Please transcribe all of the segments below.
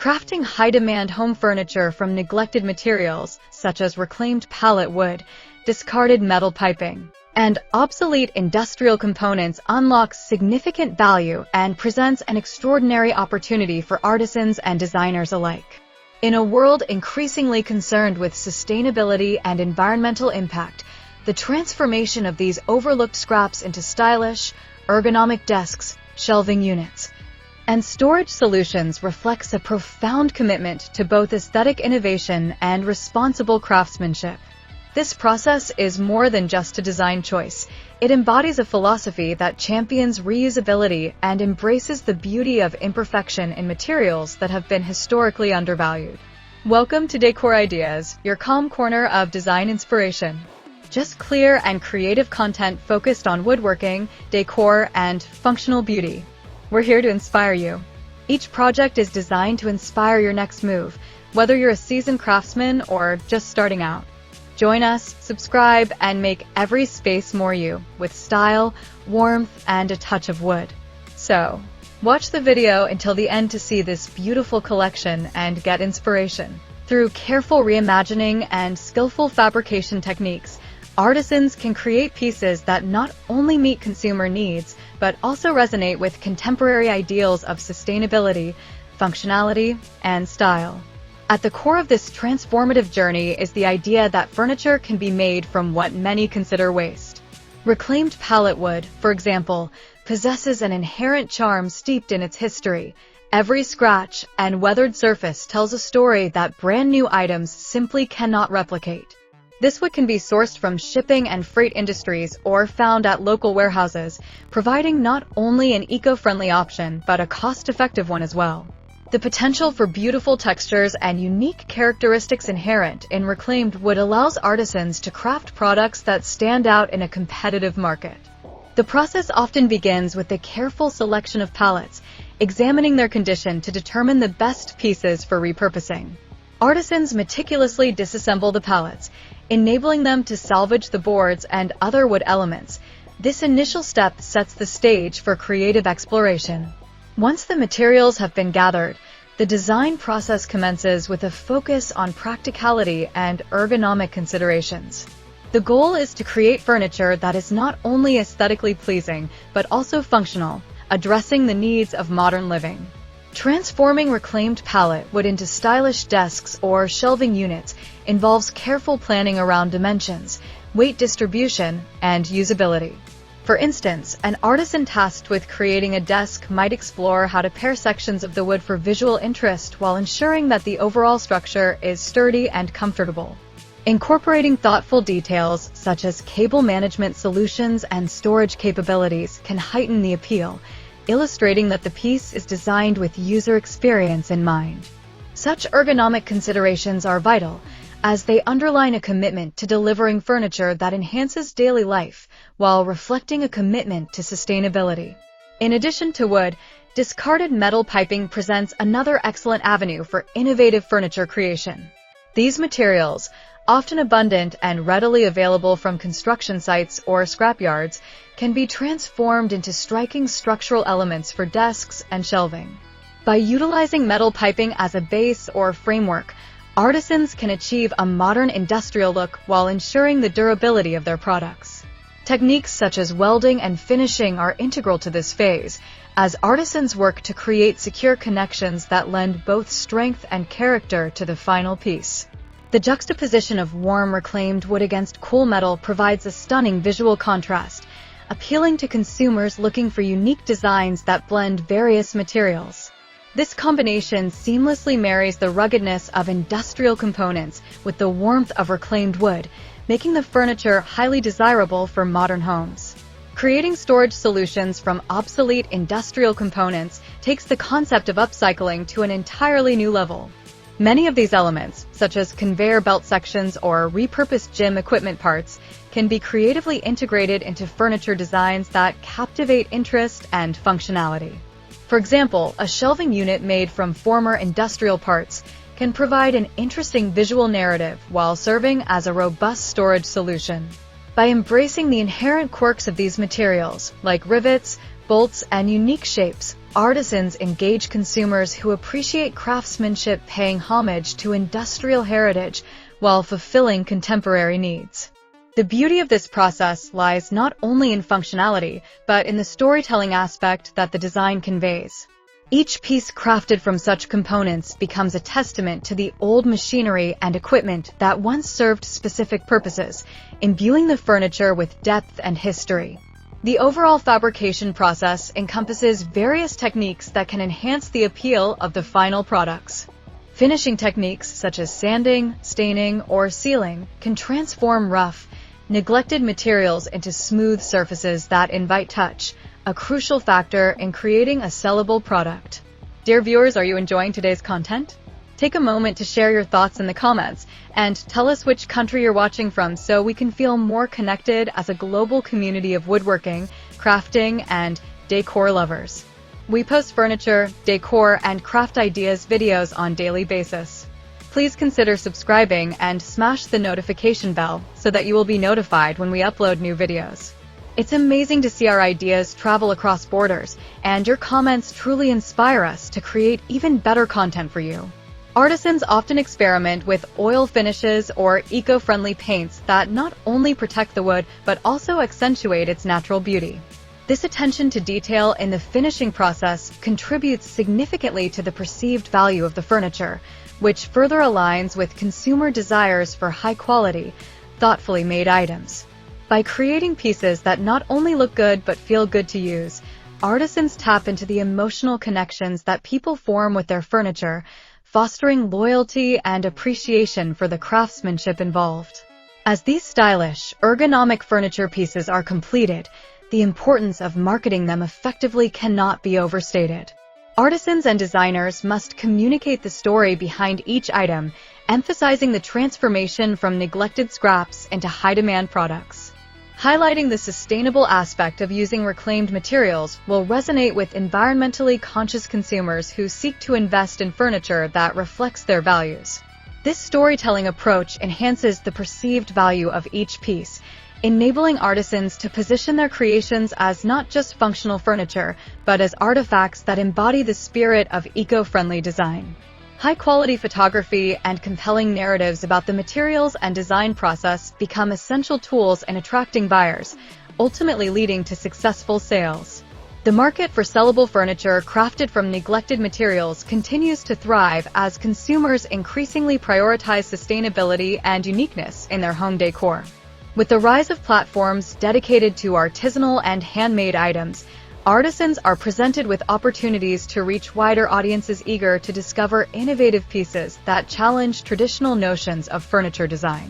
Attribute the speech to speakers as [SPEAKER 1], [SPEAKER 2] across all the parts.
[SPEAKER 1] Crafting high-demand home furniture from neglected materials, such as reclaimed pallet wood, discarded metal piping, and obsolete industrial components unlocks significant value and presents an extraordinary opportunity for artisans and designers alike. In a world increasingly concerned with sustainability and environmental impact, the transformation of these overlooked scraps into stylish, ergonomic desks, shelving units, and storage solutions reflects a profound commitment to both aesthetic innovation and responsible craftsmanship. This process is more than just a design choice. It embodies a philosophy that champions reusability and embraces the beauty of imperfection in materials that have been historically undervalued. Welcome to Decor Ideas, your calm corner of design inspiration. Just clear and creative content focused on woodworking, decor, and functional beauty. We're here to inspire you. Each project is designed to inspire your next move, whether you're a seasoned craftsman or just starting out. Join us, subscribe, and make every space more you, with style, warmth, and a touch of wood. So, watch the video until the end to see this beautiful collection and get inspiration. Through careful reimagining and skillful fabrication techniques, artisans can create pieces that not only meet consumer needs, but also resonate with contemporary ideals of sustainability, functionality, and style. At the core of this transformative journey is the idea that furniture can be made from what many consider waste. Reclaimed pallet wood, for example, possesses an inherent charm steeped in its history. Every scratch and weathered surface tells a story that brand new items simply cannot replicate. This wood can be sourced from shipping and freight industries or found at local warehouses, providing not only an eco-friendly option, but a cost-effective one as well. The potential for beautiful textures and unique characteristics inherent in reclaimed wood allows artisans to craft products that stand out in a competitive market. The process often begins with a careful selection of pallets, examining their condition to determine the best pieces for repurposing. Artisans meticulously disassemble the pallets, enabling them to salvage the boards and other wood elements. This initial step sets the stage for creative exploration. Once the materials have been gathered, the design process commences with a focus on practicality and ergonomic considerations. The goal is to create furniture that is not only aesthetically pleasing, but also functional, addressing the needs of modern living. Transforming reclaimed pallet wood into stylish desks or shelving units involves careful planning around dimensions, weight distribution, and usability. For instance, an artisan tasked with creating a desk might explore how to pair sections of the wood for visual interest while ensuring that the overall structure is sturdy and comfortable. Incorporating thoughtful details such as cable management solutions and storage capabilities can heighten the appeal, illustrating that the piece is designed with user experience in mind. Such ergonomic considerations are vital, as they underline a commitment to delivering furniture that enhances daily life while reflecting a commitment to sustainability. In addition to wood, discarded metal piping presents another excellent avenue for innovative furniture creation. These materials, often abundant and readily available from construction sites or scrapyards, can be transformed into striking structural elements for desks and shelving. By utilizing metal piping as a base or framework, artisans can achieve a modern industrial look while ensuring the durability of their products. Techniques such as welding and finishing are integral to this phase, as artisans work to create secure connections that lend both strength and character to the final piece. The juxtaposition of warm reclaimed wood against cool metal provides a stunning visual contrast, appealing to consumers looking for unique designs that blend various materials. This combination seamlessly marries the ruggedness of industrial components with the warmth of reclaimed wood, making the furniture highly desirable for modern homes. Creating storage solutions from obsolete industrial components takes the concept of upcycling to an entirely new level. Many of these elements, such as conveyor belt sections or repurposed gym equipment parts, can be creatively integrated into furniture designs that captivate interest and functionality. For example, a shelving unit made from former industrial parts can provide an interesting visual narrative while serving as a robust storage solution. By embracing the inherent quirks of these materials, like rivets, bolts, and unique shapes, artisans engage consumers who appreciate craftsmanship, paying homage to industrial heritage while fulfilling contemporary needs. The beauty of this process lies not only in functionality, but in the storytelling aspect that the design conveys. Each piece crafted from such components becomes a testament to the old machinery and equipment that once served specific purposes, imbuing the furniture with depth and history. The overall fabrication process encompasses various techniques that can enhance the appeal of the final products. Finishing techniques such as sanding, staining, or sealing can transform rough, neglected materials into smooth surfaces that invite touch, a crucial factor in creating a sellable product. Dear viewers, are you enjoying today's content? Take a moment to share your thoughts in the comments and tell us which country you're watching from so we can feel more connected as a global community of woodworking, crafting, and decor lovers. We post furniture, decor, and craft ideas videos on a daily basis. Please consider subscribing and smash the notification bell so that you will be notified when we upload new videos. It's amazing to see our ideas travel across borders, and your comments truly inspire us to create even better content for you. Artisans often experiment with oil finishes or eco-friendly paints that not only protect the wood but also accentuate its natural beauty. This attention to detail in the finishing process contributes significantly to the perceived value of the furniture, which further aligns with consumer desires for high-quality, thoughtfully made items. By creating pieces that not only look good but feel good to use, artisans tap into the emotional connections that people form with their furniture, fostering loyalty and appreciation for the craftsmanship involved. As these stylish, ergonomic furniture pieces are completed, the importance of marketing them effectively cannot be overstated. Artisans and designers must communicate the story behind each item, emphasizing the transformation from neglected scraps into high-demand products. Highlighting the sustainable aspect of using reclaimed materials will resonate with environmentally conscious consumers who seek to invest in furniture that reflects their values. This storytelling approach enhances the perceived value of each piece, enabling artisans to position their creations as not just functional furniture, but as artifacts that embody the spirit of eco-friendly design. High-quality photography and compelling narratives about the materials and design process become essential tools in attracting buyers, ultimately leading to successful sales. The market for sellable furniture crafted from neglected materials continues to thrive as consumers increasingly prioritize sustainability and uniqueness in their home decor. With the rise of platforms dedicated to artisanal and handmade items, artisans are presented with opportunities to reach wider audiences eager to discover innovative pieces that challenge traditional notions of furniture design.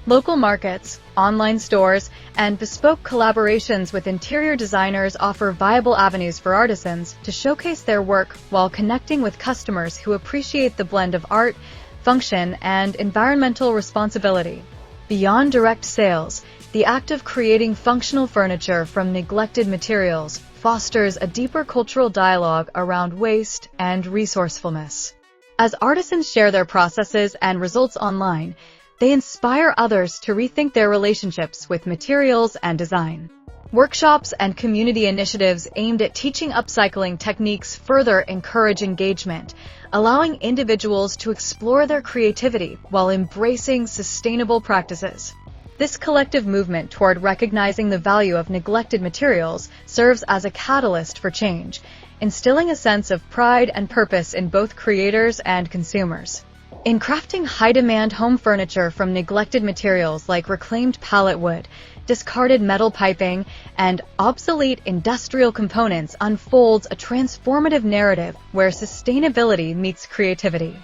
[SPEAKER 1] Local markets, online stores, and bespoke collaborations with interior designers offer viable avenues for artisans to showcase their work while connecting with customers who appreciate the blend of art, function, and environmental responsibility. Beyond direct sales, the act of creating functional furniture from neglected materials fosters a deeper cultural dialogue around waste and resourcefulness. As artisans share their processes and results online, they inspire others to rethink their relationships with materials and design. Workshops and community initiatives aimed at teaching upcycling techniques further encourage engagement, allowing individuals to explore their creativity while embracing sustainable practices. This collective movement toward recognizing the value of neglected materials serves as a catalyst for change, instilling a sense of pride and purpose in both creators and consumers. In crafting high-demand home furniture from neglected materials like reclaimed pallet wood, discarded metal piping, and obsolete industrial components unfolds a transformative narrative where sustainability meets creativity.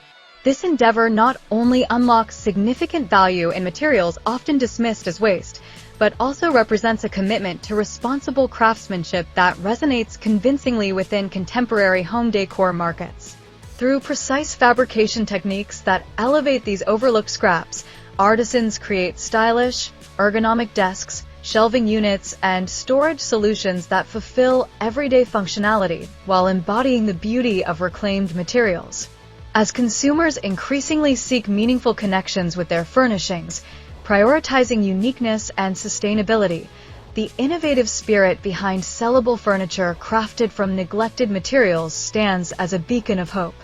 [SPEAKER 1] This endeavor not only unlocks significant value in materials often dismissed as waste, but also represents a commitment to responsible craftsmanship that resonates convincingly within contemporary home decor markets. Through precise fabrication techniques that elevate these overlooked scraps, artisans create stylish, ergonomic desks, shelving units, and storage solutions that fulfill everyday functionality while embodying the beauty of reclaimed materials. As consumers increasingly seek meaningful connections with their furnishings, prioritizing uniqueness and sustainability, The innovative spirit behind sellable furniture crafted from neglected materials stands as a beacon of hope,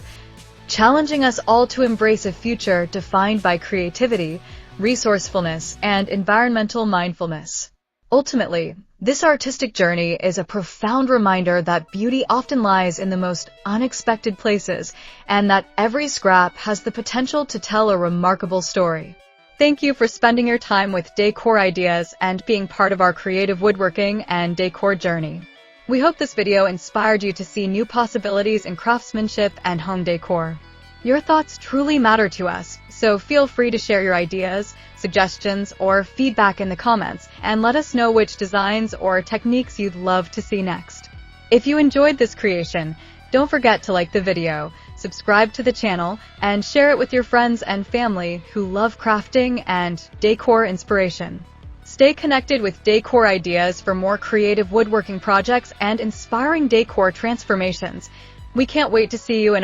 [SPEAKER 1] challenging us all to embrace a future defined by creativity, resourcefulness, and environmental mindfulness. Ultimately, this artistic journey is a profound reminder that beauty often lies in the most unexpected places, and that every scrap has the potential to tell a remarkable story. Thank you for spending your time with Decor Ideas and being part of our creative woodworking and decor journey. We hope this video inspired you to see new possibilities in craftsmanship and home decor. Your thoughts truly matter to us, so feel free to share your ideas, suggestions, or feedback in the comments, and let us know which designs or techniques you'd love to see next. If you enjoyed this creation, don't forget to like the video, subscribe to the channel, and share it with your friends and family who love crafting and decor inspiration. Stay connected with Decor Ideas for more creative woodworking projects and inspiring decor transformations. We can't wait to see you in